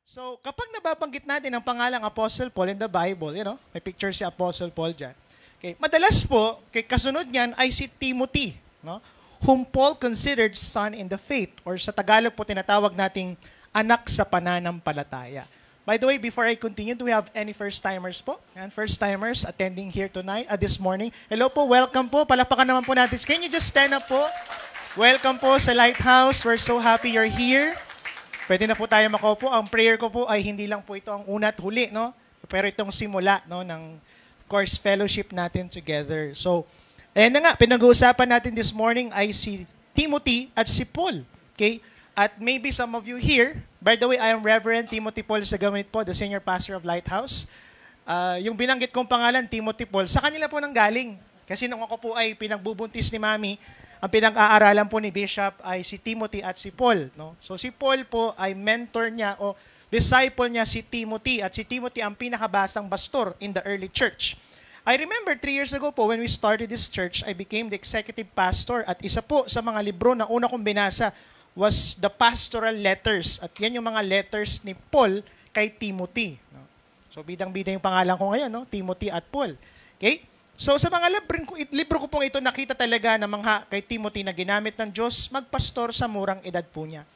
So, kapag nababanggit natin ang pangalang Apostle Paul in the Bible, may picture si Apostle Paul dyan. Okay, madalas po, kasunod niyan ay si Timothy, no? Whom Paul considered son in the faith, or sa Tagalog po tinatawag nating anak sa pananampalataya. By the way, before I continue, do we have any first-timers po? And first-timers attending here tonight, this morning. Hello po, welcome po. Palakpakan naman po natin. Can you just stand up po? Welcome po sa Lighthouse. We're so happy you're here. Pwede na po tayo makaupo. Ang prayer ko po ay hindi lang po ito ang una at huli, no? Pero itong simula, no, ng course fellowship natin together. So, ayan na nga, pinag-uusapan natin this morning ay si Timothy at si Paul. Okay? At maybe some of you here, by the way, I am Reverend Timothy Paul Sagamanit po, the senior pastor of Lighthouse. Yung binanggit kong pangalan, Timothy Paul, sa kanila po nang galing. Kasi nung ako po ay pinagbubuntis ni Mami, ang pinag-aaralan po ni Bishop ay si Timothy at si Paul. No? So si Paul po ay mentor niya o disciple niya si Timothy. At si Timothy ang pinakabasang pastor in the early church. I remember 3 years ago po when we started this church, I became the executive pastor. At isa po sa mga libro na una kong binasa was the pastoral letters. At yan yung mga letters ni Paul kay Timothy. No? So bidang-bida yung pangalan ko ngayon, no? Timothy at Paul. Okay? So sa mga libro ko pong ito, nakita talaga na mangha kay Timothy na ginamit ng Diyos magpastor sa murang edad po niya.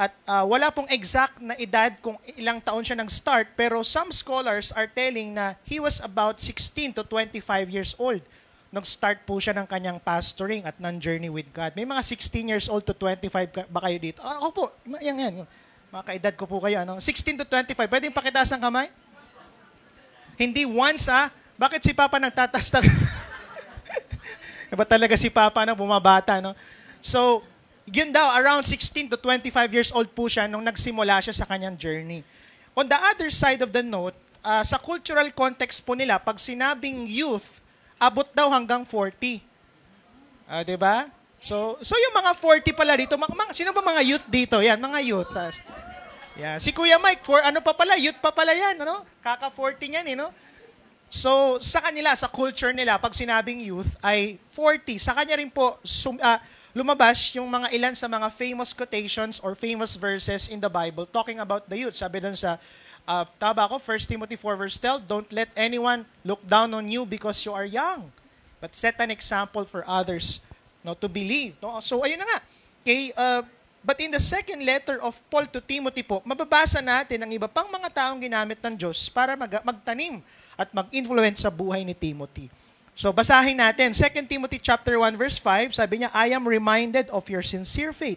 At wala pong exact na edad kung ilang taon siya nag-start, pero some scholars are telling na he was about 16 to 25 years old. Nag-start po siya ng kanyang pastoring at ng journey with God. May mga 16 years old to 25 ba kayo dito? Ako po, yan. Mga kaedad ko po kayo. 16 to 25, pwedeng pakitaas ang kamay? Hindi once Bakit si Papa nagtatas na? Ba talaga si Papa na bumabata, no? So, yun daw, around 16 to 25 years old po siya nung nagsimula siya sa kanyang journey. On the other side of the note, sa cultural context po nila, pag sinabing youth, abot daw hanggang 40. Diba? So yung mga 40 pala dito, sino ba mga youth dito? Yan, mga youth. Yeah. Si Kuya Mike, youth pa pala yan, ano? Kaka-40 niyan, no? So, sa kanila, sa culture nila, pag sinabing youth ay 40. Sa kanya rin po lumabas yung mga ilan sa mga famous quotations or famous verses in the Bible talking about the youth. Sabi doon sa, 1 Timothy 4 verse 12, don't let anyone look down on you because you are young, but set an example for others to believe. No? So, ayun na nga. Okay, but in the second letter of Paul to Timothy po, mababasa natin ang iba pang mga taong ginamit ng Diyos para magtanim at mag-influence sa buhay ni Timothy. So basahin natin, 2 Timothy chapter 1 verse 5, sabi niya, I am reminded of your sincere faith,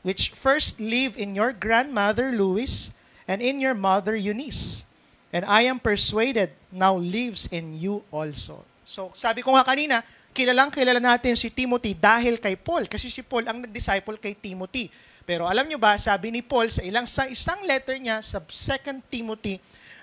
which first lived in your grandmother Lois and in your mother Eunice. And I am persuaded now lives in you also. So sabi ko nga kanina, kilala natin si Timothy dahil kay Paul, kasi si Paul ang nag-disciple kay Timothy. Pero alam nyo ba, sabi ni Paul sa isang letter niya sa 2 Timothy,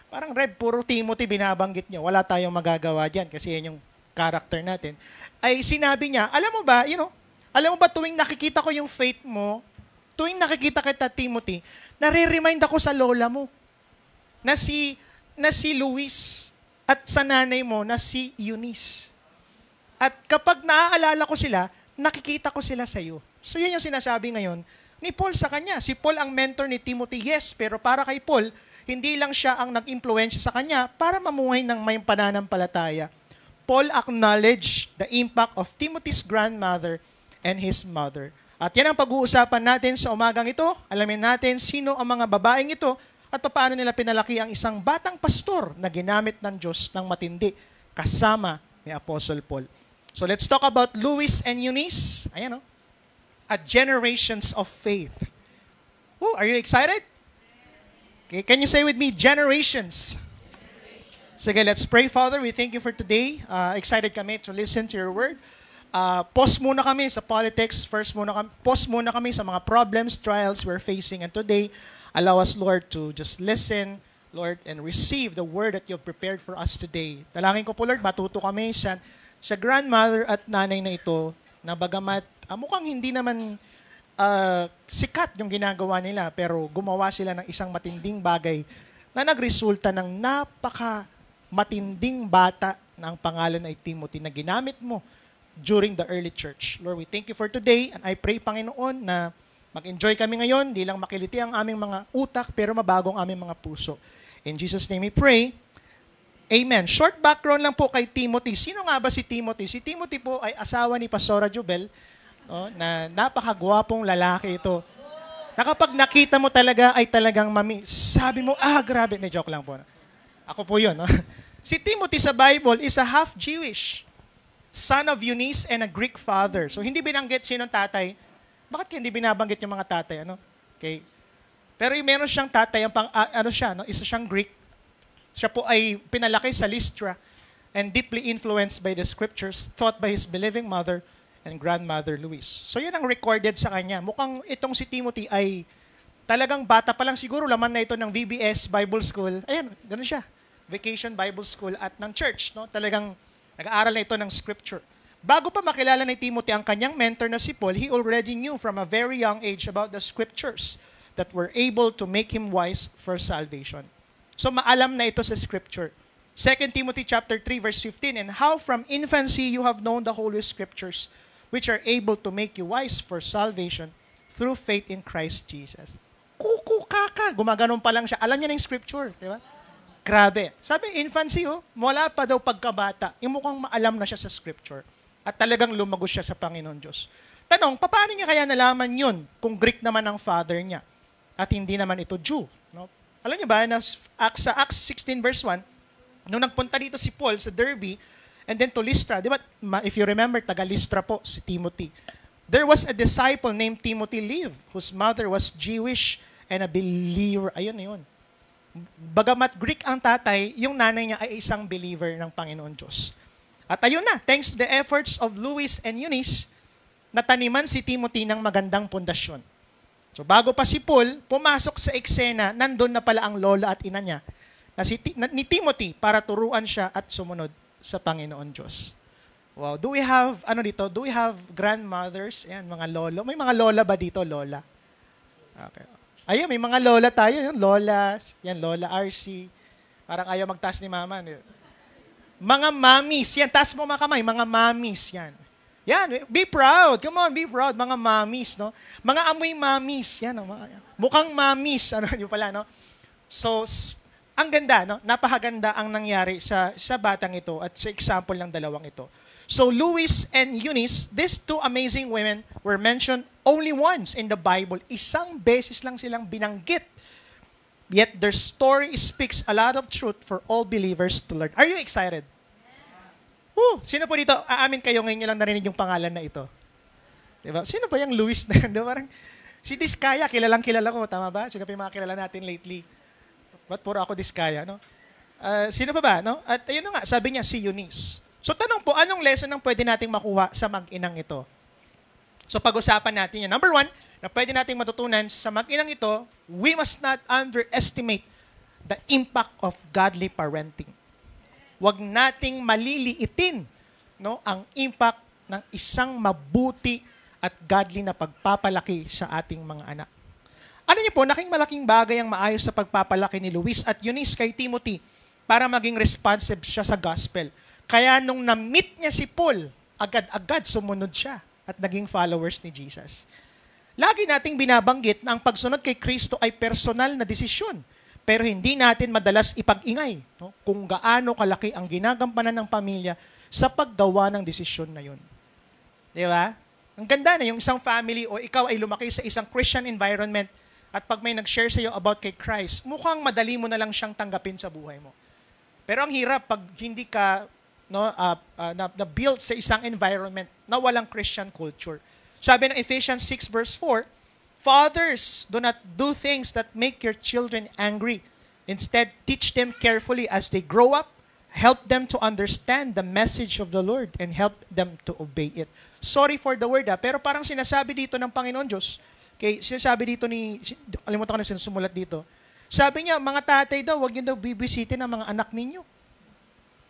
parang puro Timothy binabanggit niya. Wala tayong magagawa diyan kasi yan yung character natin. Ay sinabi niya, alam mo ba tuwing nakikita ko yung faith mo, tuwing nakikita kita Timothy, nare-remind ako sa lola mo na si Luis at sa nanay mo na si Eunice. At kapag naaalala ko sila, nakikita ko sila sa iyo. So yun yung sinasabi ngayon ni Paul sa kanya. Si Paul ang mentor ni Timothy, yes, pero para kay Paul, hindi lang siya ang nag-impluensya sa kanya para mamuhay ng may pananampalataya. Paul acknowledged the impact of Timothy's grandmother and his mother. At yan ang pag-uusapan natin sa umagang ito. Alamin natin sino ang mga babaeng ito at paano nila pinalaki ang isang batang pastor na ginamit ng Diyos ng matindi kasama ni Apostle Paul. So let's talk about Lois and Eunice. Ayan, at generations of faith. Are you excited? Okay, can you say with me, generations? Sige, let's pray. Father, we thank you for today. Excited kami to listen to your word. Pause muna kami sa politics. Pause muna kami sa mga problems, trials we're facing. And today, allow us, Lord, to just listen, Lord, and receive the word that you've prepared for us today. Dalangin ko po, Lord, matuto kami sa grandmother at nanay na ito na bagamat mukhang hindi naman sikat yung ginagawa nila, pero gumawa sila ng isang matinding bagay na nagresulta ng matinding bata na ang pangalan ay Timothy na ginamit mo during the early church. Lord, we thank you for today, and I pray, Panginoon, na Mag-enjoy kami ngayon, di lang makiliti ang aming mga utak, pero mabago ang aming mga puso. In Jesus' name we pray. Amen. Short background lang po kay Timothy. Sino nga ba si Timothy? Si Timothy po ay asawa ni Pastora Jubel, no, na napakagwapong lalaki ito. Na kapag nakita mo talaga ay talagang sabi mo, grabe. Na joke lang po. Ako po yun. No? Si Timothy sa Bible is a half-Jewish, son of Eunice and a Greek father. So hindi binanggit sinong tatay. Bakit hindi binabanggit yung mga tatay? Ano? Okay. Pero meron siyang tatay, isa siyang Greek. Siya po ay pinalaki sa Lystra and deeply influenced by the scriptures taught by his believing mother and grandmother Louise. So yun ang recorded sa kanya. Mukhang itong si Timothy ay talagang bata pa lang siguro, laman na ito ng VBS Bible School. Ayan, ganun siya. Vacation Bible School at ng church. No? Talagang nag-aaral na ito ng scripture. Bago pa makilala ni Timothy ang kanyang mentor na si Paul, he already knew from a very young age about the scriptures that were able to make him wise for salvation. So maalam na ito sa scripture. 2 Timothy chapter 3 verse 15, and how from infancy you have known the holy scriptures, which are able to make you wise for salvation through faith in Christ Jesus. Kaka, gumaganon pa lang siya. Alam niya na yung scripture, di ba? Grabe. Sabi, infancy, wala pa daw pagkabata. Yung mukhang maalam na siya sa scripture. At talagang lumagos siya sa Panginoon Diyos. Tanong, paano niya kaya nalaman yun kung Greek naman ang father niya at hindi naman ito Jew? No? Alam niyo ba, sa Acts 16 verse 1, nung nagpunta dito si Paul sa Derbe and then to Lystra, di ba, if you remember, taga Lystra po si Timothy. There was a disciple named Timothy Lev, whose mother was Jewish and a believer. Ayun na yun. Bagamat Greek ang tatay, yung nanay niya ay isang believer ng Panginoon Diyos. At ayun na, thanks to the efforts of Louis and Eunice, nataniman si Timothy ng magandang pundasyon. So bago pa si Paul pumasok sa eksena, nandun na pala ang lola at ina niya ni Timothy para turuan siya at sumunod sa Panginoon Diyos. Wow, do we have grandmothers? Ayan, mga lolo. May mga lola ba dito, lola? Okay. Ayun, may mga lola tayo. Yung lola, yan, Lola RC. Parang ayaw magtaas ni mama. Mga mommies, yan, taas mo mga kamay, mga mommies, yan. Yan, be proud. Come on, be proud, mga mommies, no? Mga amoy mommies, yan, no? Mukhang mommies, ano yun pala, no? So, ang ganda, no? Napakaganda ang nangyari sa batang ito at sa example ng dalawang ito. So, Louis and Eunice, these two amazing women were mentioned only once in the Bible. Isang beses lang silang binanggit. Yet their story speaks a lot of truth for all believers to learn. Are you excited? Sino po dito, aamin kayo ngayon nyo lang narinig yung pangalan na ito? Diba? Sino ba yung Louis na yun? Diba? Parang, si Diskaya, kilalang kilala ko, tama ba? Sino pa yung mga kilala natin lately? Ba't puro ako Diskaya, no? Sino pa ba, no? At ayun na nga, sabi niya si Eunice. So tanong po, anong lesson ang pwede nating makuha sa mag-inang ito? So pag-usapan natin yan. Number 1, na pwede nating matutunan sa mag-inang ito, we must not underestimate the impact of godly parenting. Huwag nating maliliitin, no, ang impact ng isang mabuti at godly na pagpapalaki sa ating mga anak. Ano niyo po, malaking bagay ang maayos sa pagpapalaki ni Louis at Eunice kay Timothy para maging responsive siya sa gospel. Kaya nung na-meet niya si Paul, agad-agad sumunod siya at naging followers ni Jesus. Lagi nating binabanggit na ang pagsunod kay Kristo ay personal na desisyon, pero hindi natin madalas ipag-ingay, no, kung gaano kalaki ang ginagampanan ng pamilya sa paggawa ng desisyon na yun. Di ba? Ang ganda na yung isang family o ikaw ay lumaki sa isang Christian environment at pag may nag-share sa iyo about kay Christ, mukhang madali mo na lang siyang tanggapin sa buhay mo. Pero ang hirap pag hindi ka na-built sa isang environment na walang Christian culture. Sabi ng Ephesians 6 verse 4, fathers, do not do things that make your children angry. Instead, teach them carefully as they grow up. Help them to understand the message of the Lord and help them to obey it. Sorry for the word, pero parang sinasabi dito ng Panginoon Diyos, sinasabi dito alimutan ko na sinusumulat dito, sabi niya, mga tatay daw, huwag niyo daw bibisitin ang mga anak ninyo.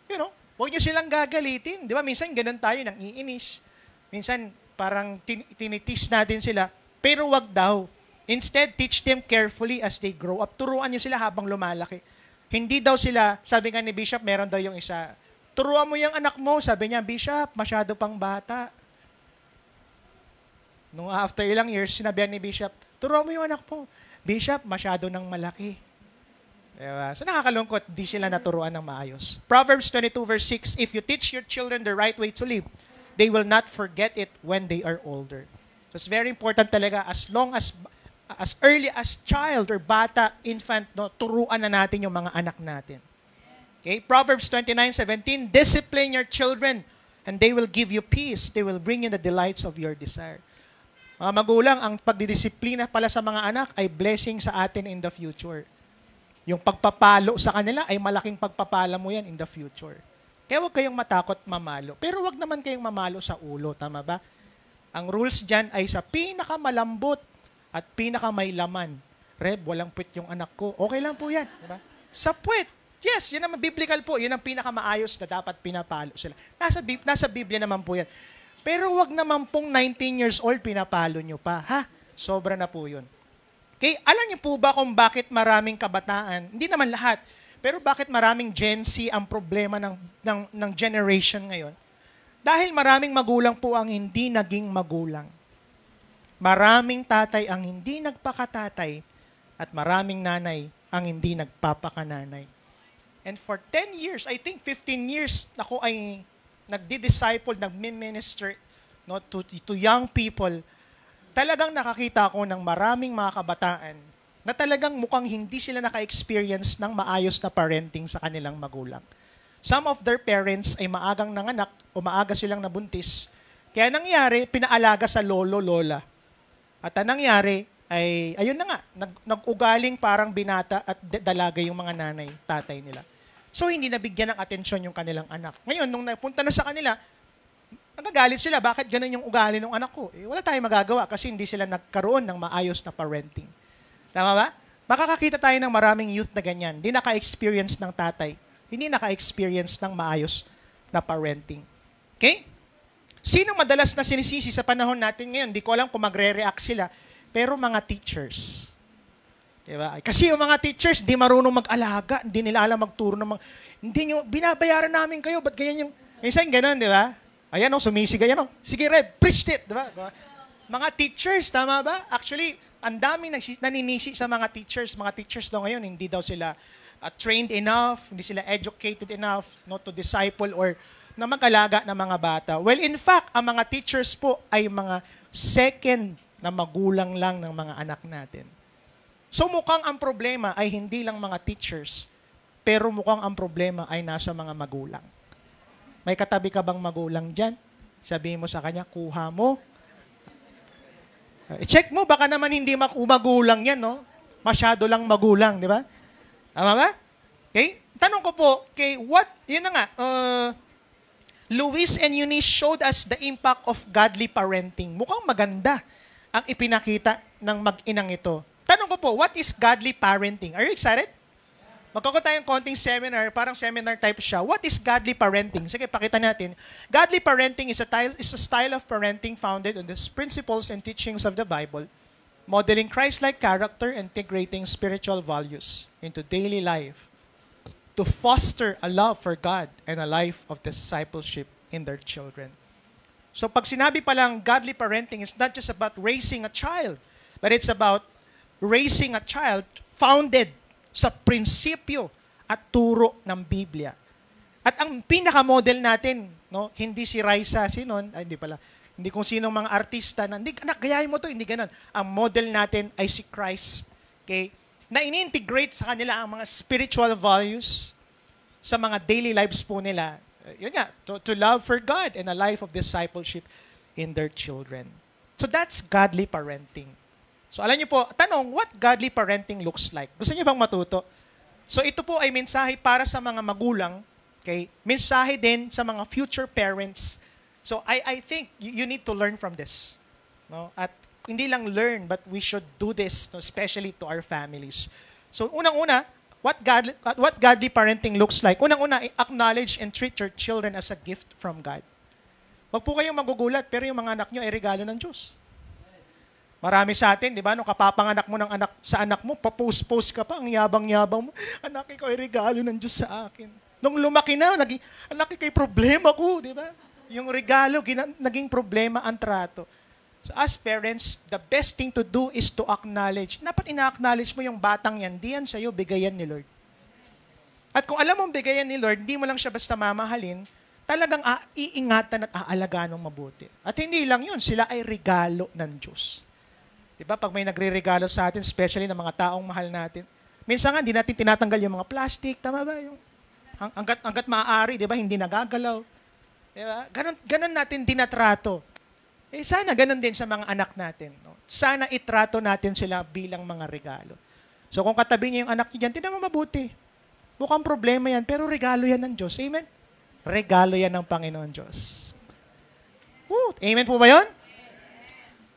You know, huwag niyo silang gagalitin. Di ba? Minsan, ganun tayo, nang iinis. Minsan, parang tinitis natin sila. Pero wag daw. Instead, teach them carefully as they grow up. Turuan niyo sila habang lumalaki. Hindi daw sila, sabi nga ni Bishop, meron daw yung isa, turuan mo yung anak mo. Sabi niya, Bishop, masyado pang bata. Nung after ilang years, sinabihan ni Bishop, turuan mo yung anak mo. Bishop, masyado nang malaki. Diba? So nakakalungkot, di sila naturuan ng maayos. Proverbs 22 verse 6, if you teach your children the right way to live, they will not forget it when they are older. So it's very important talaga, as early as child or bata, infant, no, turuan na natin yung mga anak natin. Okay? Proverbs 29:17, discipline your children and they will give you peace. They will bring you the delights of your desire. Mga magulang, ang pagdidisiplina pala sa mga anak ay blessing sa atin in the future. Yung pagpapalo sa kanila ay malaking pagpapala mo yan in the future. Kaya huwag kayong matakot mamalo. Pero huwag naman kayong mamalo sa ulo, tama ba? Ang rules dyan ay sa pinakamalambot at pinakamay laman. Reb, walang puwet yung anak ko. Okay lang po yan. Diba? Sa puwet. Yes, yun naman biblical po. Yun ang pinakamaayos na dapat pinapalo sila. Nasa Biblia naman po yan. Pero wag naman pong 19 years old pinapalo nyo pa. Ha? Sobra na po yun. Okay, alam niyo po ba kung bakit maraming kabataan, hindi naman lahat, pero bakit maraming Gen Z ang problema ng generation ngayon? Dahil maraming magulang po ang hindi naging magulang. Maraming tatay ang hindi nagpakatatay at maraming nanay ang hindi nagpapakananay. And for 10 years, I think 15 years, ako ay nagdi-disciple, nagmi-minister, no, to young people. Talagang nakakita ko ng maraming mga kabataan na talagang mukhang hindi sila naka-experience ng maayos na parenting sa kanilang magulang. Some of their parents ay maagang nanganak o maaga silang nabuntis. Kaya nangyari, pinaalaga sa lolo-lola. At ang nangyari ay, ayun na nga, nag-ugaling parang binata at dalaga yung mga nanay, tatay nila. So, hindi nabigyan ng atensyon yung kanilang anak. Ngayon, nung napunta na sa kanila, nagagalit sila, bakit ganun yung ugali ng anak ko? Wala tayong magagawa kasi hindi sila nagkaroon ng maayos na parenting. Tama ba? Makakakita tayo ng maraming youth na ganyan. Hindi naka-experience ng tatay. Hindi naka-experience ng maayos na parenting. Okay? Sino madalas na sinisisi sa panahon natin ngayon? Hindi ko alam kung magre-react sila. Pero mga teachers. Diba? Kasi yung mga teachers, di marunong mag-alaga, hindi nila alam magturo ng mga, hindi nyo, binabayaran namin kayo, ba't ganyan yung, minsan ganun, di ba? Ayan o, sumisiga, ayan o, sige Reb, preached it, di ba? Mga teachers, tama ba? Actually, ang daming naninisi sa mga teachers daw ngayon, hindi daw sila trained enough, hindi sila educated enough, not to disciple or na mag-alaga ng mga bata. Well, in fact, ang mga teachers po ay mga second na magulang lang ng mga anak natin. So mukhang ang problema ay hindi lang mga teachers, pero mukhang ang problema ay nasa mga magulang. May katabi ka bang magulang dyan? Sabihin mo sa kanya, kuha mo. I-check mo, baka naman hindi magulang yan, no? Masyado lang magulang, di ba? Tama ba? Okay? Tanong ko po, okay, yun na nga, Luis and Eunice showed us the impact of godly parenting. Mukhang maganda ang ipinakita ng mag-inang ito. Tanong ko po, what is godly parenting? Are you excited? Magkakaroon tayong konting seminar, parang seminar type siya. What is godly parenting? Sige, pakita natin. Godly parenting is a style of parenting founded on the principles and teachings of the Bible, modeling Christ-like character and integrating spiritual values into daily life to foster a love for God and a life of discipleship in their children. So pag sinabi palang godly parenting, it's not just about raising a child, but it's about raising a child founded sa prinsipyo at turo ng Biblia. At ang pinaka-model natin, no, hindi si Raisa, hindi kung sinong mga artista na, hindi, anak, gayahin mo to, hindi ganun. Ang model natin ay si Christ. Okay? Na ini-integrate sa kanila ang mga spiritual values sa mga daily lives po nila. Yun nga, to love for God and a life of discipleship in their children. So that's godly parenting. So alam niyo po, tanong, what godly parenting looks like? Gusto niyo bang matuto? So ito po ay mensahe para sa mga magulang, okay? Mensahe din sa mga future parents. So I think you need to learn from this. No? At hindi lang learn, but we should do this, no? Especially to our families. So unang-una, what godly parenting looks like? Unang-una, acknowledge and treat your children as a gift from God. Huwag po kayong magugulat, pero yung mga anak nyo ay regalo ng Diyos. Marami sa atin, di ba? Nung kapapanganak mo ng anak sa anak mo, papost-post ka pa, ang yabang-yabang mo. Anak, ikaw ay regalo ng Diyos sa akin. Nung lumaki na, anak, ikaw ay problema ko, di ba? Yung regalo, naging problema ang trato. So as parents, the best thing to do is to acknowledge. Dapat ina-acknowledge mo yung batang yan, di yan sa'yo, bigayan ni Lord. At kung alam mong bigayan ni Lord, hindi mo lang siya basta mamahalin, talagang iingatan at aalagaan ng mabuti. At hindi lang yun, sila ay regalo ng Diyos. Diba? Pag may nagre-regalo sa atin, especially ng mga taong mahal natin, minsan nga, hindi natin tinatanggal yung mga plastic, tama ba? Yung, hanggat maaari, diba? Hindi nagagalaw. Diba? Ganon natin dinatrato. Sana ganon din sa mga anak natin. No? Sana itrato natin sila bilang mga regalo. So kung katabi niya yung anak niya dyan, tingnan mo mabuti. Mukhang problema yan, pero regalo yan ng Diyos. Amen? Regalo yan ng Panginoon Diyos. Woo! Amen po ba yun?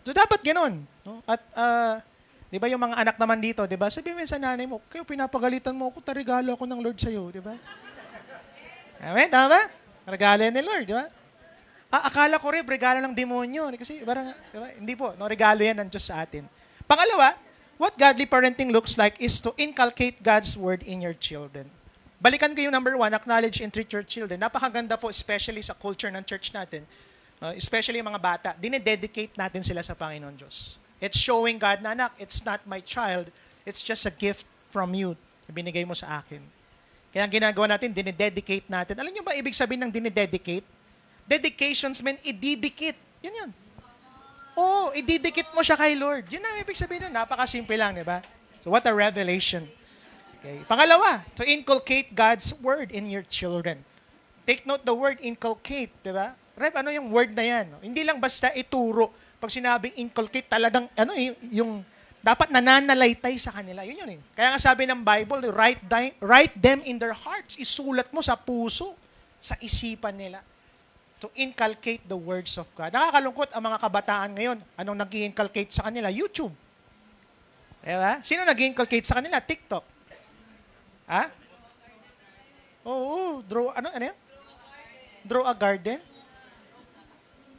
So dapat ganon. No? At di ba yung mga anak naman dito, di ba? Sabihin mo sa nanay mo, kayo pinapagalitan mo ako, regalo ako ng Lord sa'yo, di ba? Amen? Tama ba? Regalo yan ni Lord, di ba? Akala ko rin, regalo ng demonyo. Kasi parang, diba? Hindi po, no, regalo yan ng Diyos sa atin. Pangalawa, what godly parenting looks like is to inculcate God's word in your children. Balikan ko yung number 1, acknowledge and treat your children. Napakaganda po, especially sa culture ng church natin, especially yung mga bata, dinededicate natin sila sa Panginoon Diyos. It's showing God na, anak, it's not my child, it's just a gift from you. Ibinigay mo sa akin. Kaya ang ginagawa natin, dinededicate natin. Alam niyo ba ibig sabihin ng dinededicate? Dedications mean ididikit. Yun. Oh, ididikit mo siya kay Lord. Yun ang ibig sabihin nun. Napakasimple lang, di ba? So what a revelation. Okay. Pangalawa, to inculcate God's word in your children. Take note the word inculcate, di ba? Rep, ano yung word na yan? Hindi lang basta ituro. Pag sinabing inculcate, talagang, yung dapat nananalaytay sa kanila. Yun eh. Kaya nga sabi ng Bible, write them in their hearts. Isulat mo sa puso, sa isipan nila. To inculcate the words of God. Nakakalungkot ang mga kabataan ngayon. Anong nag-i-inculcate sa kanila? YouTube. Diba? Sino nag-i-inculcate sa kanila? TikTok. Ha? Oo. Ano yan? Draw a garden?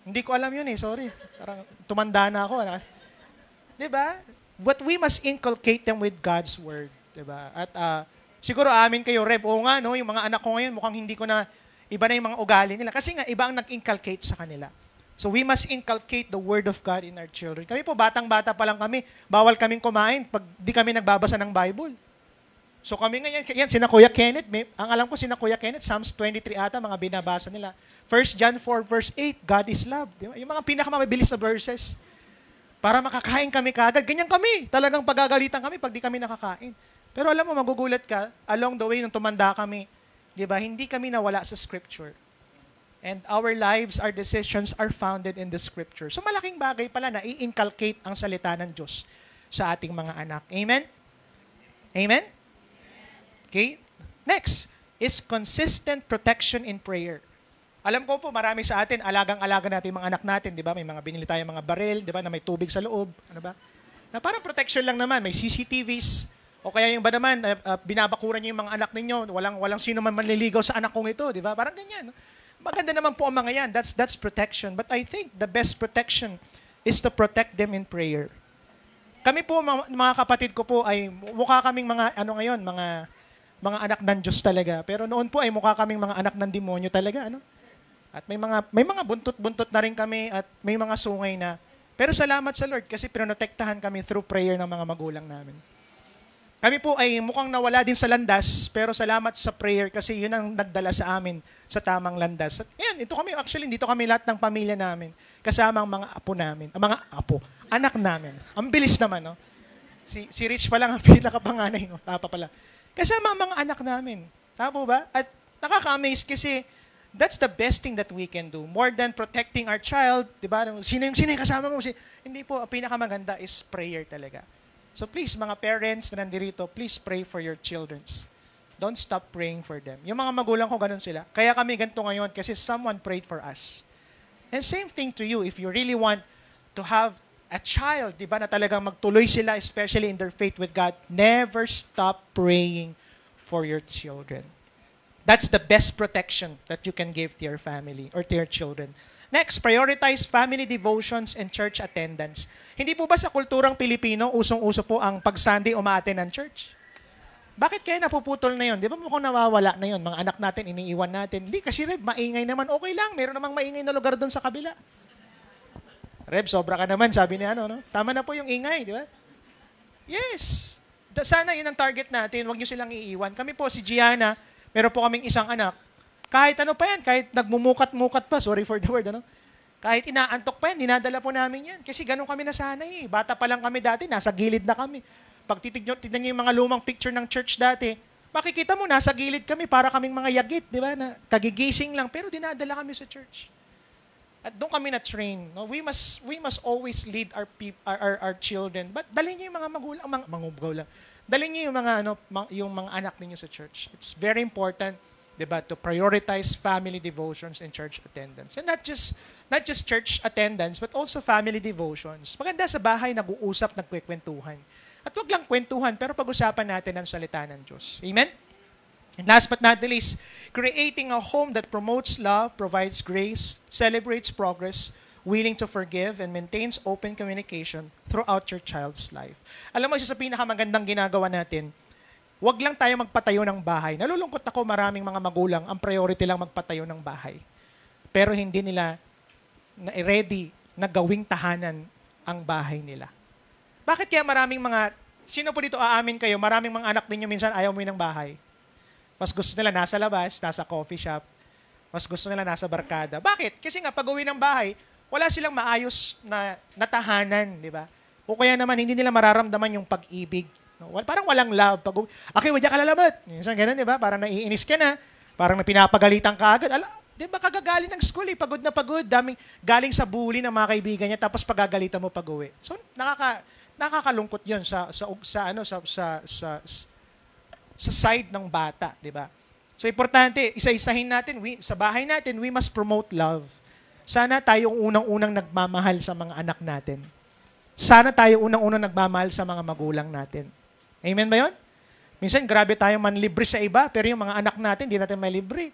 Hindi ko alam yun eh. Sorry. Parang tumanda na ako. Diba? But we must inculcate them with God's word. Diba? At siguro amin kayo, Reb. Oo nga, no? Yung mga anak ko ngayon, mukhang hindi ko na iba na yung mga ugali nila. Kasi nga, iba ang nag-inculcate sa kanila. So we must inculcate the Word of God in our children. Kami po, batang-bata pa lang kami, bawal kaming kumain pag di kami nagbabasa ng Bible. So kami ngayon, yan, sina Kuya Kenneth, ang alam ko sina Kuya Kenneth, Psalms 23 ata, mga binabasa nila. 1 John 4 verse 8, God is love. Di ba? Yung mga pinakamabilis na verses. Para makakain kami kagad. Ganyan kami. Talagang pagagalitan kami pag di kami nakakain. Pero alam mo, magugulat ka, along the way, nung tumanda kami, diba? Hindi kami nawala sa Scripture. And our lives, our decisions are founded in the Scripture. So malaking bagay pala na i-inculcate ang salita ng Diyos sa ating mga anak. Amen? Amen? Okay? Next is consistent protection in prayer. Alam ko po, marami sa atin, alagang-alaga natin mga anak natin, di ba? May mga binili tayong mga baril, di ba? Na may tubig sa loob. Ano ba? Na parang protection lang naman. May CCTVs. O kaya yung ba naman, binabakuran niyo yung mga anak ninyo, walang sino man manliligaw sa anak kong ito, di ba? Parang ganyan. No? Maganda naman po ang mga yan. That's protection. But I think the best protection is to protect them in prayer. Kami po, mga kapatid ko po, ay mukha kaming mga, mga anak ng Diyos talaga. Pero noon po ay mukha kaming mga anak ng demonyo talaga. Ano? At may mga buntot-buntot na rin kami at may mga sungay na. Pero salamat sa Lord kasi pinotektahan kami through prayer ng mga magulang namin. Kami po ay mukhang nawala din sa landas, pero salamat sa prayer kasi yun ang nagdala sa amin sa tamang landas. At yan, ito kami, actually, dito kami lahat ng pamilya namin, kasama ang mga apo namin, anak namin. Ang bilis naman, no? Si Rich pa lang ang pinakapanganay, no? Papa pala. Kasama ang mga anak namin. Tama ba? At nakaka-amaze kasi that's the best thing that we can do. More than protecting our child, di ba? Sino yung kasama mo? Hindi po, ang pinakamaganda is prayer talaga. So please, mga parents na nandirito, please pray for your children. Don't stop praying for them. Yung mga magulang ko, ganun sila. Kaya kami ganito ngayon kasi someone prayed for us. And same thing to you, if you really want to have a child, di ba, na talagang magtuloy sila, especially in their faith with God, never stop praying for your children. That's the best protection that you can give to your family or to your children. Next, prioritize family devotions and church attendance. Hindi po ba sa kulturang Pilipino, usong-uso po ang pag-Sunday umaattend ng church? Bakit kaya napuputol na yun? Di ba mukhang nawawala na yun? Mga anak natin, iniiwan natin. Hindi, kasi maingay naman, okay lang. Meron namang maingay na lugar doon sa kabila. Reb, sobra ka naman, sabi ni ano, no? Tama na po yung ingay, di ba? Yes. Sana yun ang target natin. Huwag nyo silang iiwan. Kami po, si Gianna, meron po kaming isang anak. Kahit ano pa yan, kahit nagmumukat-mukat pa, sorry for the word, ano? Kahit inaantok pa yan, dinadala po namin yan. Kasi ganun kami nasanay eh. Bata pa lang kami dati, nasa gilid na kami. Pag titignan nyo yung mga lumang picture ng church dati, makikita mo, nasa gilid kami, para kaming mga yagit, di ba? Na kagigising lang, pero dinadala kami sa church. At doon kami na-train. No? We must always lead our children. But dalhin niyo yung mga magulang, dalhin niyo yung mga anak ninyo sa church. It's very important, 'di ba, to prioritize family devotions and church attendance. And not just church attendance, but also family devotions. Maganda sa bahay nag-uusap, nagkwekwentuhan. At wag lang kwentuhan, pero pag-usapan natin ang salita ng Diyos. Amen? And last but not the least, creating a home that promotes love, provides grace, celebrates progress, willing to forgive, and maintains open communication throughout your child's life. Alam mo, isa sa pinakamagandang ginagawa natin, wag lang tayo magpatayo ng bahay. Nalulungkot ako, maraming mga magulang, ang priority lang magpatayo ng bahay. Pero hindi nila ready na gawing tahanan ang bahay nila. Bakit kaya maraming sino po dito aamin kayo, maraming mga anak ninyo minsan ayaw mo ng bahay? Mas gusto nila nasa labas, nasa coffee shop. Mas gusto nila nasa barkada. Bakit? Kasi nga, pag-uwi ng bahay, wala silang maayos na tahanan, di ba? O kaya naman, hindi nila mararamdaman yung pag-ibig. No? Parang walang love. Okay, wadya ka lalabat. Minsan ganun, di ba? Parang naiinis ka na. Parang pinapagalitan ka agad. Di ba, kagagaling ng school, pagod na pagod. Galing sa bully ng mga kaibigan niya, tapos pagagalitan mo pag-uwi. So, nakakalungkot yun sa side ng bata, di ba? So, importante, isa-isahin natin, sa bahay natin, we must promote love. Sana tayong unang-unang nagmamahal sa mga anak natin. Sana tayo unang-unang nagmamahal sa mga magulang natin. Amen ba yun? Minsan, grabe tayo manlibre sa iba, pero yung mga anak natin, hindi natin malibre.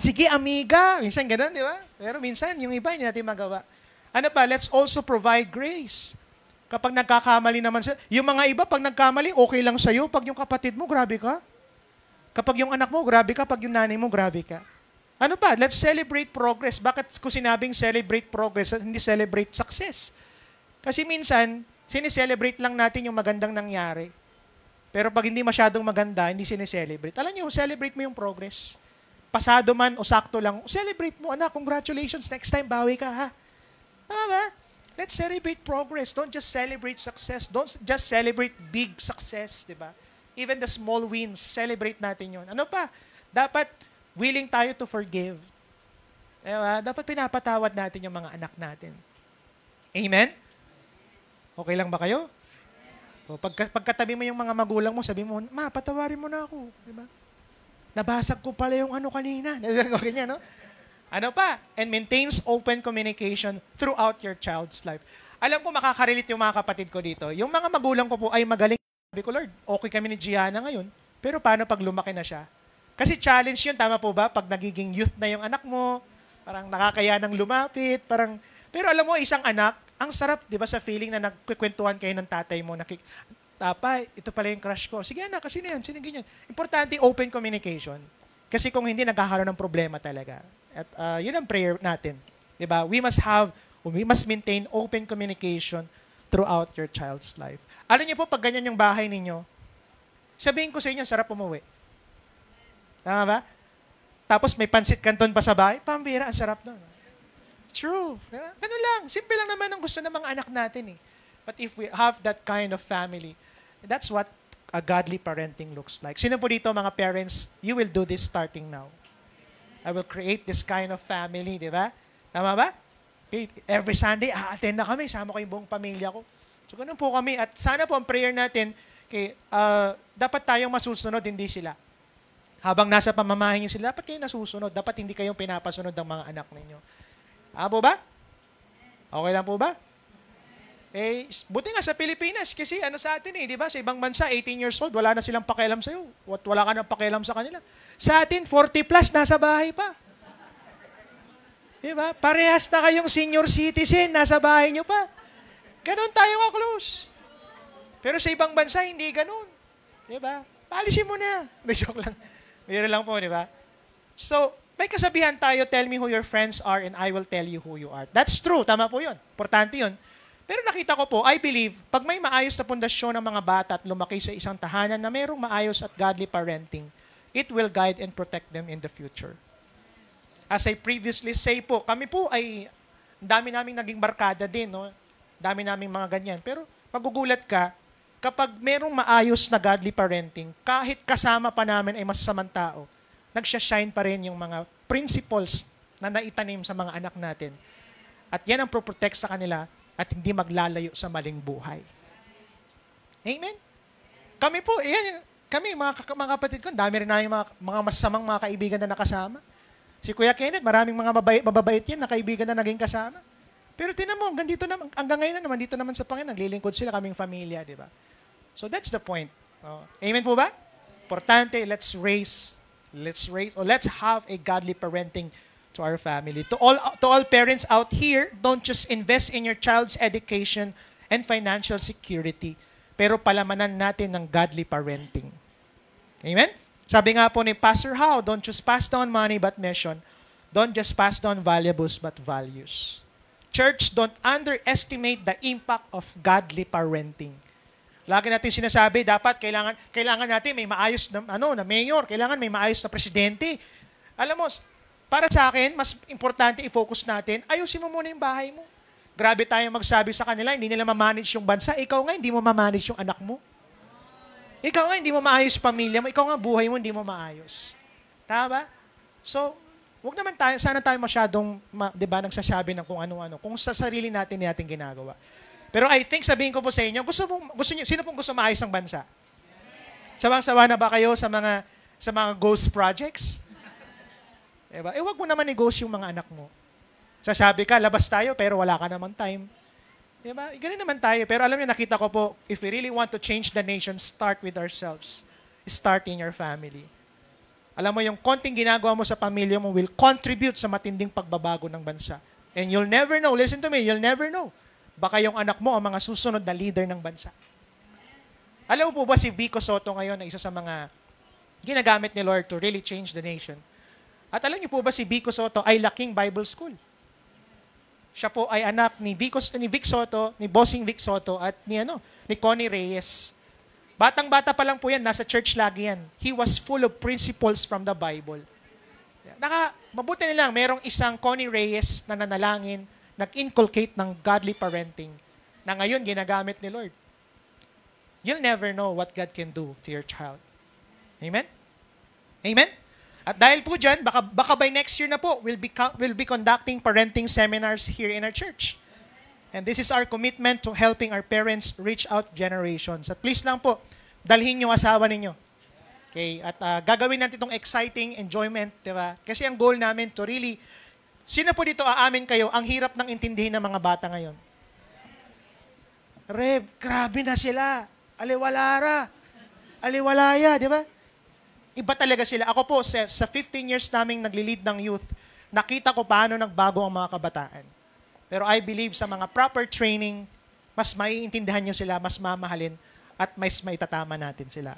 Sige, amiga. Minsan ganun, di ba? Pero minsan, yung iba, hindi natin magawa. Ano pa? Let's also provide grace. Kapag nagkakamali naman sila, yung mga iba, pag nagkamali, okay lang sa'yo. Pag yung kapatid mo, grabe ka. Kapag yung anak mo, grabe ka. Pag yung nanay mo, grabe ka. Ano pa? Let's celebrate progress. Bakit ko sinabing celebrate progress at hindi celebrate success? Kasi minsan, sineselebrate lang natin yung magandang nangyari. Pero pag hindi masyadong maganda, hindi sineselebrate. Alam niyo, celebrate mo yung progress. Pasado man o sakto lang, celebrate mo, anak, congratulations, next time, bawi ka, ha? Tama ba? Let's celebrate progress. Don't just celebrate success. Don't just celebrate big success, di ba? Even the small wins, celebrate natin yun. Ano pa? Dapat willing tayo to forgive. Diba? Dapat pinapatawad natin yung mga anak natin. Amen? Okay lang ba kayo? O, pagkatabi mo yung mga magulang mo, sabi mo, ma, patawarin mo na ako. Di ba? Nabasag ko pala yung ano kanina. Ganyan, no? Ano pa? And maintains open communication throughout your child's life. Alam ko makaka-relate yung mga kapatid ko dito. Yung mga magulang ko po ay magaling. Sabi ko, Lord, okay kami ni Gianna ngayon. Pero paano pag lumaki na siya? Kasi challenge yun, tama po ba? Pag nagiging youth na yung anak mo, parang nakakaya ng lumapit, pero alam mo, isang anak, ang sarap, di ba, sa feeling na nagkikwentuhan kayo ng tatay mo, Papa, ito pala yung crush ko. Sige anak, kasi na yan, ganyan. Importante, open communication. Kasi kung hindi, nagkakaroon ng problema talaga. At yun ang prayer natin. Diba? We must maintain open communication throughout your child's life. Alam niyo po, pag ganyan yung bahay ninyo, sabihin ko sa inyo, sarap umuwi. Tama ba? Tapos may pansit canton pa sa bahay, pambira, ang sarap nun. True. Diba? Ganun lang. Simple lang naman ang gusto ng mga anak natin eh. But if we have that kind of family, that's what a godly parenting looks like. Sino po dito, mga parents, you will do this starting now. I will create this kind of family, di ba? Tama ba? Okay. Every Sunday, attend na kami, sama ko yung buong pamilya ko. So, ganun po kami. At sana po ang prayer natin, dapat tayong masusunod, hindi sila. Habang nasa pamamahay niyo sila, dapat kayo nasusunod. Dapat hindi kayong pinapasunod ng mga anak ninyo. Po ba? Okay lang po ba? Buti nga sa Pilipinas, kasi sa atin di ba? Sa ibang bansa, 18 years old, wala na silang pakialam sa'yo. Wala ka na pakialam sa kanila. Sa atin, 40 plus, nasa bahay pa. Di ba? Parehas na kayong senior citizen, nasa bahay nyo pa. Ganon tayo ka-close. Pero sa ibang bansa, hindi ganon. Di ba? Paalisin mo na. May joke lang. Mayroon lang po, di ba? So, May kasabihan tayo, tell me who your friends are and I will tell you who you are. That's true, tama po yun. Importante yun. Pero nakita ko po, I believe, pag may maayos na pundasyon ng mga bata at lumaki sa isang tahanan na mayroong maayos at godly parenting, it will guide and protect them in the future. As I previously say po, kami po ay, dami naming naging barkada din, no? Dami naming mga ganyan. Pero magugulat ka, kapag merong maayos na godly parenting, kahit kasama pa namin ay masasamang tao, nagsya-shine pa rin yung mga principles na naitanim sa mga anak natin. At yan ang pro-protect sa kanila at hindi maglalayo sa maling buhay. Amen? Kami po, yan, kami, mga kapatid ko, dami rin na yung mga masamang mga kaibigan na nakasama. Si Kuya Kenneth, maraming mga mababait yan na kaibigan na naging kasama. Pero tinan mo, hanggang ngayon na naman, dito naman sa Panginoon, naglilingkod sila, kaming familia, di ba? So that's the point. Amen po ba? Importante, let's have a godly parenting to our family. To all parents out here, don't just invest in your child's education and financial security, pero palamanan natin ng godly parenting. Amen? Sabi nga po ni Pastor How, don't just pass down money but mission. Don't just pass down valuables but values. Church, don't underestimate the impact of godly parenting. Lagi natin sinasabi, dapat kailangan natin may maayos na mayor, kailangan may maayos na presidente. Alam mo, para sa akin, mas importante i-focus natin, ayusin mo muna yung bahay mo. Grabe tayo magsabi sa kanila, hindi nila ma-manage yung bansa. Ikaw nga, hindi mo ma-manage yung anak mo. Ikaw nga, hindi mo maayos pamilya mo. Ikaw nga, buhay mo, hindi mo maayos. Tama ba? So, wag naman tayo, sana tayo masyadong, nagsasabi ng kung ano-ano. Kung sa sarili natin ginagawa. Pero I think, sabihin ko po sa inyo, sino pong gusto maayos ang bansa? Sawang-sawa na ba kayo sa mga ghost projects? Diba? Wag mo naman i-ghost yung mga anak mo. Sasabi ka, labas tayo, pero wala ka namang time. Diba? Ganun naman tayo. Pero alam niyo, nakita ko po, if we really want to change the nation, start with ourselves. Start in your family. Alam mo, yung konting ginagawa mo sa pamilya mo will contribute sa matinding pagbabago ng bansa. And you'll never know, listen to me, you'll never know. Baka yung anak mo ang mga susunod na leader ng bansa. Alam mo po ba si Vico Soto ngayon na isa sa mga ginagamit ni Lord to really change the nation? At alam niyo po ba si Vico Soto ay laking Bible School? Siya po ay anak ni Vic Soto, ni Bossing Vic Soto at ni Connie Reyes. Batang-bata pa lang po yan, nasa church lagi yan. He was full of principles from the Bible. Mabuti nilang merong isang Connie Reyes na nanalangin, nag-inculcate ng godly parenting na ngayon ginagamit ni Lord. You'll never know what God can do to your child. Amen? Amen? At dahil po dyan, baka by next year na po, we'll be conducting parenting seminars here in our church. And this is our commitment to helping our parents reach out generations. At please lang po, dalhin yung asawa ninyo. Okay? At gagawin natin itong exciting enjoyment, diba? Kasi ang goal namin to really, sino po dito aamin kayo, ang hirap ng intindihin ng mga bata ngayon? Reb, grabe na sila. Aliwalaya, di ba? Iba talaga sila. Ako po, sa 15 years naming nagli-lead ng youth, nakita ko paano nagbago ang mga kabataan. Pero I believe sa mga proper training, mas maiintindihan nyo sila, mas mamahalin, at mas maitatama natin sila.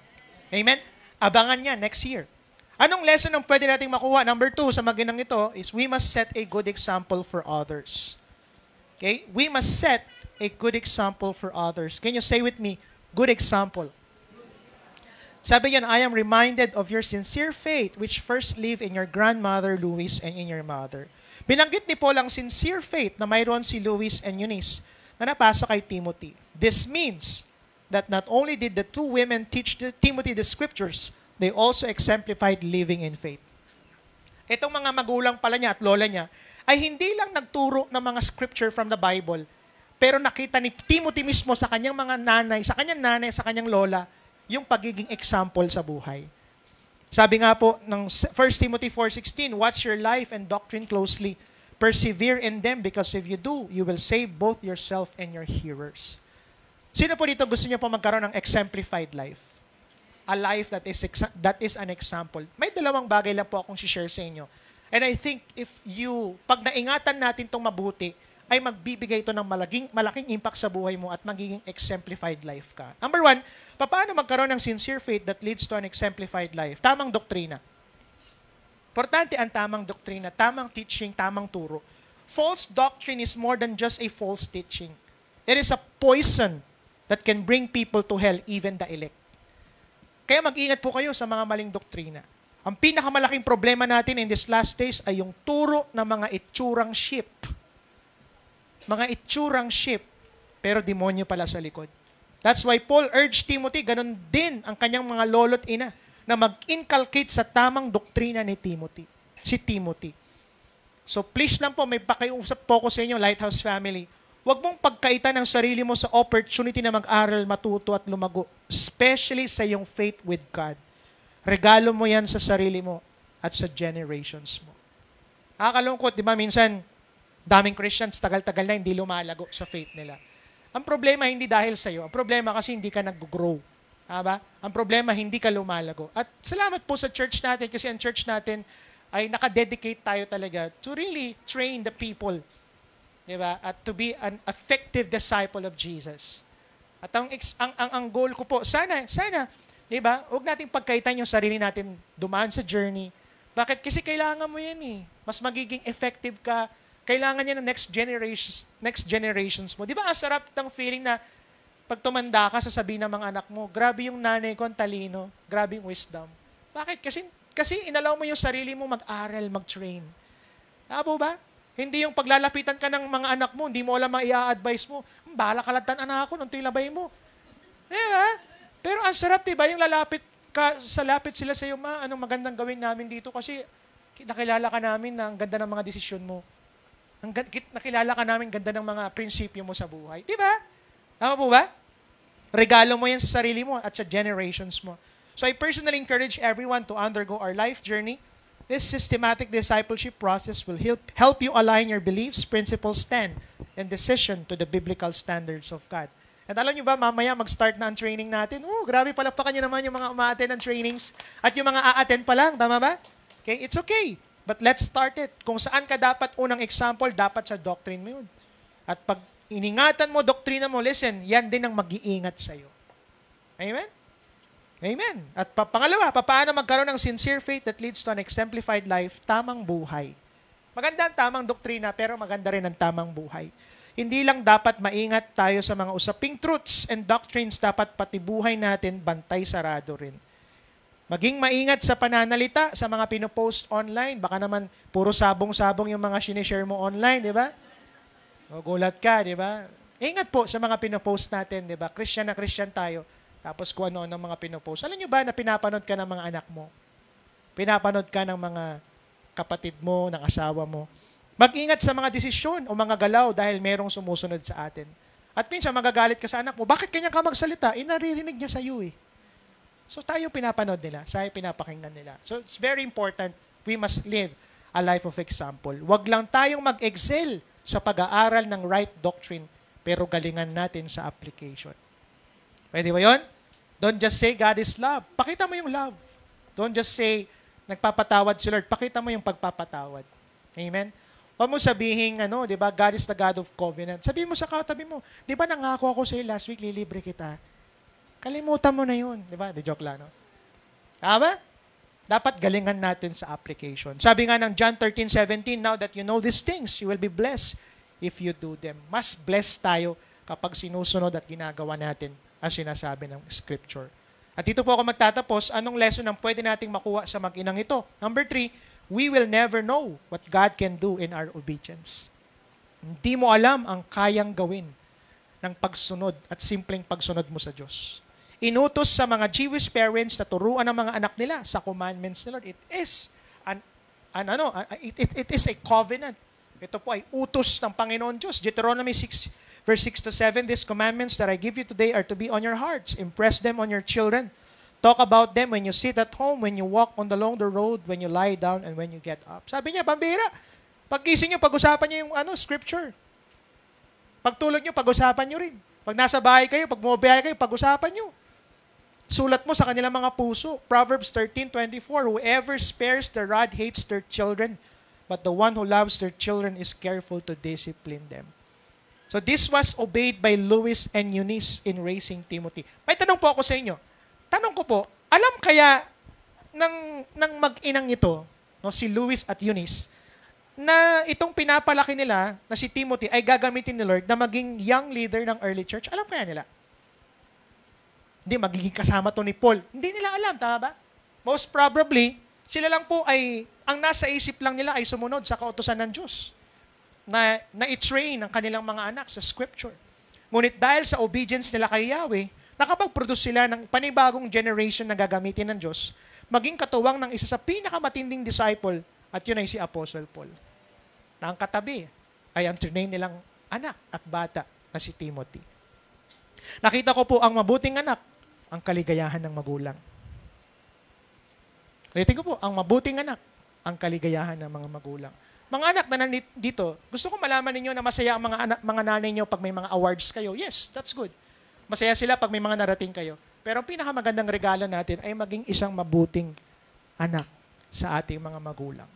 Amen? Abangan niya next year. Anong lesson ang pwede nating makuha? Number 2 sa maginang ito is we must set a good example for others. Okay? We must set a good example for others. Can you say with me, good example? Sabi yan, I am reminded of your sincere faith which first lived in your grandmother, Louise, and in your mother. Binanggit ni Paul ang sincere faith na mayroon si Louise and Eunice na napasa kay Timothy. This means that not only did the two women teach Timothy the scriptures, they also exemplified living in faith. Itong mga magulang pala niya at lola niya ay hindi lang nagturo ng mga scripture from the Bible, pero nakita ni Timothy mismo sa kanyang mga nanay, sa kanyang lola, yung pagiging example sa buhay. Sabi nga po ng 1 Timothy 4:16, watch your life and doctrine closely. Persevere in them because if you do, you will save both yourself and your hearers. Sino po dito gusto niyo po magkaroon ng exemplified life? A life that is an example. May dalawang bagay lang po akong share sa inyo. And I think pag naingatan natin itong mabuti, ay magbibigay ito ng malaking impact sa buhay mo at magiging exemplified life ka. Number 1, paano magkaroon ng sincere faith that leads to an exemplified life? Tamang doktrina. Importante ang tamang doktrina, tamang teaching, tamang turo. False doctrine is more than just a false teaching. It is a poison that can bring people to hell, even the elect. Kaya mag-ingat po kayo sa mga maling doktrina. Ang pinakamalaking problema natin in this last days ay yung turo ng mga itsurang sheep. Mga itsurang sheep, pero demonyo pala sa likod. That's why Paul urged Timothy, ganun din ang kanyang mga lolo't ina, na mag-inculcate sa tamang doktrina ni Timothy. Si Timothy. So please lang po, may pakiusap po ko sa inyo, Lighthouse family. Huwag mong pagkaitan ng sarili mo sa opportunity na mag-aral, matuto at lumago. Especially sa iyong faith with God. Regalo mo yan sa sarili mo at sa generations mo. Nakakalungkot, di ba? Minsan, daming Christians, tagal-tagal na hindi lumalago sa faith nila. Ang problema hindi dahil sa'yo. Ang problema kasi hindi ka nag-grow. Diba? Ang problema hindi ka lumalago. At salamat po sa church natin kasi ang church natin ay nakadedicate tayo talaga to really train the people. Diba? At to be an effective disciple of Jesus. At ang goal ko po, sana, diba? Huwag nating pagkaitan yung sarili natin dumaan sa journey. Bakit? Kasi kailangan mo yan eh. Mas magiging effective ka. Kailangan niya ng next generations mo. Di ba ang sarap ng feeling na pag tumanda ka, sasabihin ng mga anak mo, grabe yung nanay ko, ang talino, grabe yung wisdom. Bakit? Kasi inalaw mo yung sarili mo mag-aral, mag-train. Tama ba? Hindi yung paglalapitan ka ng mga anak mo, hindi mo alam ang i-advise mo, bahala ka lang anak ako, nung tilabay mo. Di ba? Pero ang sarap, diba, yung lapit sila sa iyo, anong magandang gawin namin dito kasi nakilala ka namin na ang ganda ng mga desisyon mo. Nakilala ka namin ganda ng mga prinsipyo mo sa buhay. Di ba? Tama po ba? Regalo mo yan sa sarili mo at sa generations mo. So I personally encourage everyone to undergo our life journey. This systematic discipleship process will help you align your beliefs, principles, stand, and decision to the biblical standards of God. At alam nyo ba, mamaya mag-start na ang training natin. Grabe palakpakan nyo naman yung mga uma-attend ng trainings at yung mga a-attend pa lang. Tama ba? Okay, it's okay. But let's start it. Kung saan ka dapat unang example, dapat sa doctrine mo yun. At pag iningatan mo, doktrina mo, listen, yan din ang mag-iingat sa'yo. Amen? Amen. At pangalawa, paano magkaroon ng sincere faith that leads to an exemplified life, tamang buhay. Maganda ang tamang doktrina, pero maganda rin ang tamang buhay. Hindi lang dapat maingat tayo sa mga usaping truths and doctrines, dapat pati buhay natin bantay sarado rin. Maging maingat sa pananalita, sa mga pinopost online. Baka naman puro sabong-sabong yung mga sinishare mo online, di ba? O gulat ka, di ba? Ingat po sa mga pinopost natin, di ba? Christian na Christian tayo. Tapos kung ano-ano mga pinopost. Alam nyo ba na pinapanood ka ng mga anak mo? Pinapanood ka ng mga kapatid mo, ng asawa mo. Mag-ingat sa mga desisyon o mga galaw dahil merong sumusunod sa atin. At minsan magagalit ka sa anak mo, bakit kanya ka magsalita? Naririnig niya sa iyo eh. So tayo pinapanood nila, tayo pinapakinggan nila. So it's very important, we must live a life of example. Huwag lang tayong mag-excel sa pag-aaral ng right doctrine, pero galingan natin sa application. Pwede ba yun? Don't just say God is love. Pakita mo yung love. Don't just say nagpapatawad si Lord. Pakita mo yung pagpapatawad. Amen? Huwag mo sabihin, di ba, God is the God of covenant. Sabihin mo sa katabi mo, di ba nangako ako sa iyo last week, lilibre kita. Kalimutan mo na yun. Di ba? Di joke lang, no? Tama? Dapat galingan natin sa application. Sabi nga ng John 13:17, now that you know these things, you will be blessed if you do them. Mas blessed tayo kapag sinusunod at ginagawa natin ang sinasabi ng Scripture. At dito po ako magtatapos, anong lesson ang pwede nating makuha sa mag-inang ito? Number 3, we will never know what God can do in our obedience. Hindi mo alam ang kayang gawin ng pagsunod at simpleng pagsunod mo sa Diyos. Inutos sa mga Jewish parents na turuan ang mga anak nila sa commandments ni Lord. It is it is a covenant. Ito po ay utos ng Panginoon Diyos. Deuteronomy 6 verse 6 to 7, these commandments that I give you today are to be on your hearts. Impress them on your children. Talk about them when you sit at home, when you walk along the road, when you lie down, and when you get up. Sabi niya, pambira. Pagkising niyo, pag-usapan niyo yung scripture. Pagtulog niyo, pag-usapan niyo rin. Pag nasa bahay kayo, pag bumabiyahe kayo, pag-usapan niyo. Sulat mo sa kanilang mga puso. Proverbs 13:24, whoever spares the rod hates their children, but the one who loves their children is careful to discipline them. So this was obeyed by Lois and Eunice in raising Timothy. May tanong po ako sa inyo. Tanong ko po, alam kaya ng mag-inang ito no, si Luis at Eunice, na itong pinapalaki nila na si Timothy ay gagamitin ni Lord na maging young leader ng early church. Alam kaya nila? Hindi, magiging kasama to ni Paul. Hindi nila alam, tama ba? Most probably, sila lang po ay, ang nasa isip lang nila ay sumunod sa kautusan ng Diyos na i-train ang kanilang mga anak sa scripture. Ngunit dahil sa obedience nila kay Yahweh, nakapag-produce sila ng panibagong generation na gagamitin ng Diyos, maging katuwang ng isa sa pinakamatinding disciple, at yun ay si Apostle Paul. Na ang katabi ay ang trinain nilang anak at bata na si Timothy. Nakita ko po ang mabuting anak, ang kaligayahan ng magulang. Ulitin ko po, ang mabuting anak, ang kaligayahan ng mga magulang. Mga anak na nandito, gusto ko malaman ninyo na masaya ang mga nanay nyo pag may mga awards kayo. Yes, that's good. Masaya sila pag may mga narating kayo. Pero ang pinakamagandang regalo natin ay maging isang mabuting anak sa ating mga magulang.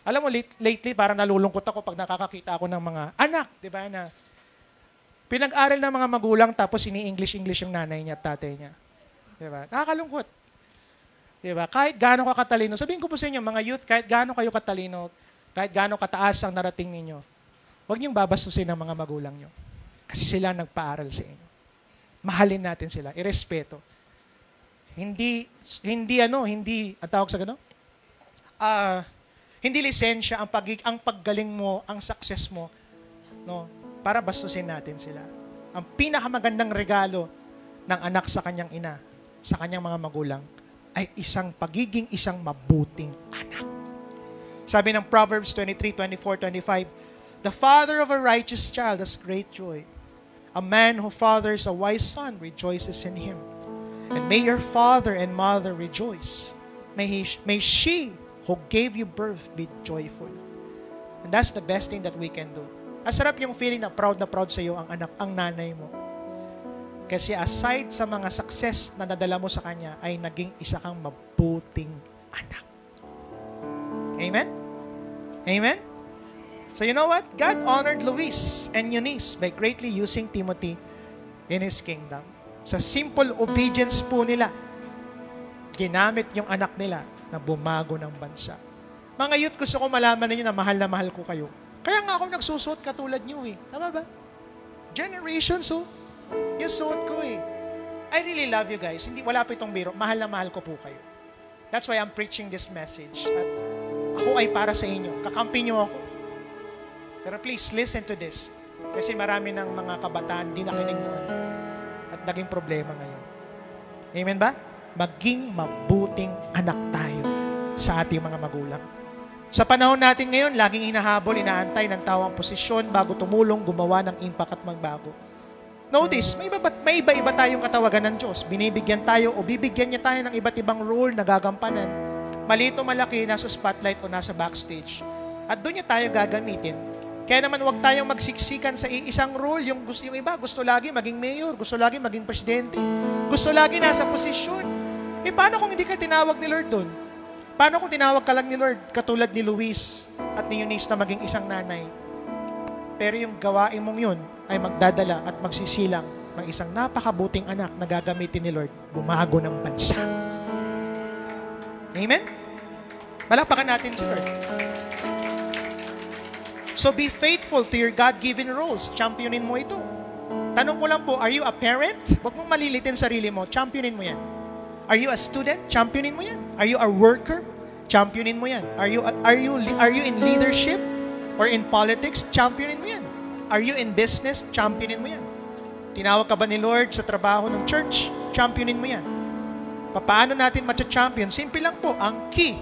Alam mo, lately, parang nalulungkot ako pag nakakakita ako ng mga anak, di ba, na pinag-aral ng mga magulang tapos ini-English yung nanay niya at tatay niya. Di ba? Nakakalungkot. Di ba? Kahit gaano ka katalino, sabihin ko po sa inyo, mga youth, kahit gaano kayo katalino, kahit gaano kataas ang narating ninyo, huwag niyong babastusin ang mga magulang niyo. Kasi sila nagpaaral sa inyo. Mahalin natin sila, irespeto. Hindi, ang tawag sa gano'n? Hindi lisensya ang paggaling mo, ang success mo, no, para bastusin natin sila. Ang pinakamagandang regalo ng anak sa kanyang ina, sa kanyang mga magulang, ay pagiging isang mabuting anak. Sabi ng Proverbs 23:24-25, "The father of a righteous child has great joy. A man who fathers a wise son rejoices in him. And may your father and mother rejoice. May she who gave you birth be joyful." And that's the best thing that we can do. Asarap yung feeling na proud sa iyo ang anak, ang nanay mo. Kasi aside sa mga success na nadala mo sa kanya, ay naging isa kang mabuting anak. Amen? Amen? So you know what? God honored Luis and Eunice by greatly using Timothy in His kingdom. Sa simple obedience po nila, ginamit yung anak nila na bumago ng bansa. Mga youth, gusto ko malaman ninyo na mahal ko kayo. Kaya nga ako nagsusuot katulad nyo eh. Tama ba? Generations oh. Yung suot ko eh. I really love you guys. Wala po itong biro. Mahal na mahal ko po kayo. That's why I'm preaching this message. At ako ay para sa inyo. Kakampi nyo ako. Pero please, listen to this. Kasi marami ng mga kabataan di nakinig doon. At naging problema ngayon. Amen ba? Maging mabuting anak tayo sa ating mga magulang. Sa panahon natin ngayon, laging hinahabol, inaantay ng tao ang posisyon bago tumulong, gumawa ng impact at magbago. Notice, may iba-iba tayong katawagan ng Diyos. Binibigyan tayo o bibigyan niya tayo ng iba't ibang role na gagampanan. Maliit o malaki, nasa spotlight o nasa backstage. At doon niya tayo gagamitin. Kaya naman huwag tayong magsiksikan sa isang role. Yung iba, gusto lagi maging mayor, gusto lagi maging presidente, gusto lagi nasa posisyon. Paano kung hindi ka tinawag ni Lord doon? Paano kung tinawag ka lang ni Lord katulad ni Luis at ni Eunice na maging isang nanay? Pero yung gawain mong yun ay magdadala at magsisilang ng isang napakabuting anak na gagamitin ni Lord bumago ng bansa. Amen? Palakpakan natin si Lord. So be faithful to your God-given roles. Championin mo ito. Tanong ko lang po, are you a parent? Huwag mong malilitin sarili mo. Championin mo yan. Are you a student? Championin mo yan. Are you a worker? Championin mo yan. Are you in leadership or in politics? Championin mo yan. Are you in business? Championin mo yan. Tinawag ka ba ni Lord sa trabaho ng church? Championin mo yan. Paano natin matcha-champion? Simple lang po. Ang key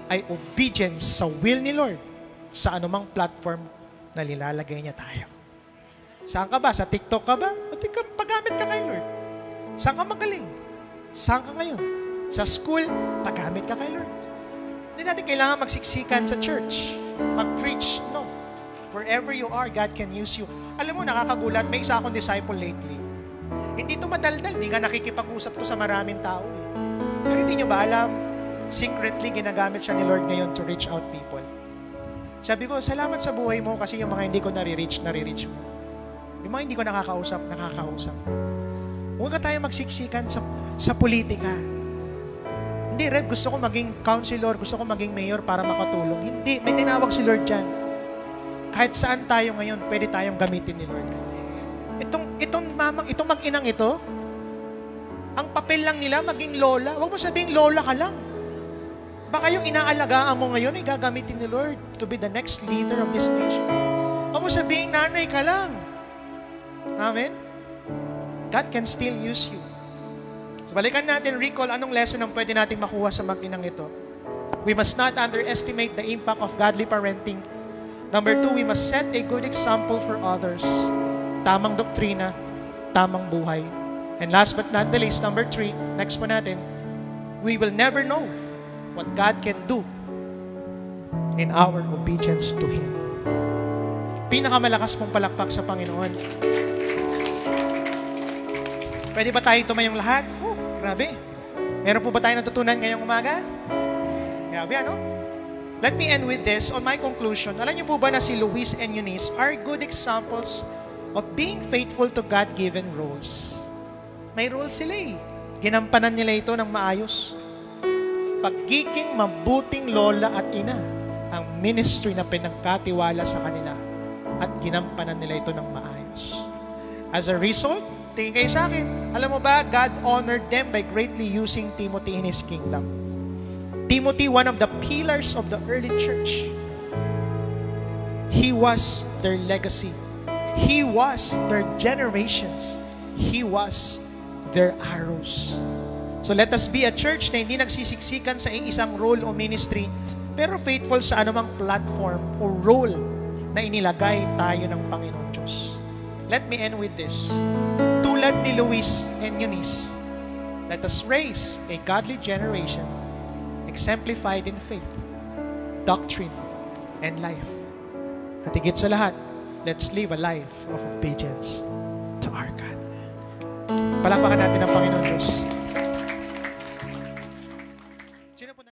ay obedience sa will ni Lord sa anumang platform na nilalagay niya tayo. Saan ka ba? Sa TikTok ka ba? O paggamit ka kay Lord. Saan ka magaling? Saan ka ngayon? Sa school, paggamit ka kay Lord. Hindi natin kailangan magsiksikan sa church, mag-preach. No. Wherever you are, God can use you. Alam mo, nakakagulat, may isa akong disciple lately. Hindi ito madaldal, hindi nga nakikipag-usap to sa maraming tao. Eh. Pero hindi nyo ba alam, secretly ginagamit siya ni Lord ngayon to reach out people. Sabi ko, salamat sa buhay mo kasi yung mga hindi ko nare-reach mo. Yung mga hindi ko nakakausap. Huwag ka tayo magsiksikan sa politika. Hindi, Rev, gusto ko maging counselor, gusto ko maging mayor para makatulong. Hindi, may tinawag si Lord dyan. Kahit saan tayo ngayon, pwede tayong gamitin ni Lord. Itong mag-inang ito, ang papel lang nila maging lola. Huwag mo sabihing lola ka lang. Baka yung inaalagaan mo ngayon ay gagamitin ni Lord to be the next leader of this nation. Huwag mo sabihing nanay ka lang. Amen? God can still use you. So balikan natin, recall, anong lesson ang pwede nating makuha sa mag-inang ito. We must not underestimate the impact of godly parenting. Number 2, we must set a good example for others. Tamang doktrina, tamang buhay. And last but not the least, number 3, next po natin, we will never know what God can do in our obedience to Him. Pinakamalakas mong palakpak sa Panginoon. Pwede ba tayong tumayong lahat? Oh, grabe. Meron po ba tayong natutunan ngayong umaga? Grabe, ano? Let me end with this. On my conclusion, alam niyo po ba na si Luis and Eunice are good examples of being faithful to God-given roles? May role sila eh. Ginampanan nila ito ng maayos. Pagiging mabuting lola at ina, ang ministry na pinagkatiwala sa kanila at ginampanan nila ito ng maayos. As a result, tingin kayo sa akin, alam mo ba, God honored them by greatly using Timothy in His kingdom. Timothy, one of the pillars of the early church. He was their legacy. He was their generations. He was their arrows. So let us be a church na hindi nagsisiksikan sa isang role o ministry, pero faithful sa anumang platform o role na inilagay tayo ng Panginoon Diyos. Let me end with this. Tulad ni Luis and Eunice, let us raise a godly generation exemplified in faith, doctrine, and life. At higit sa lahat, let's live a life of obedience to our God. Palakpakan natin ang Panginoon Diyos.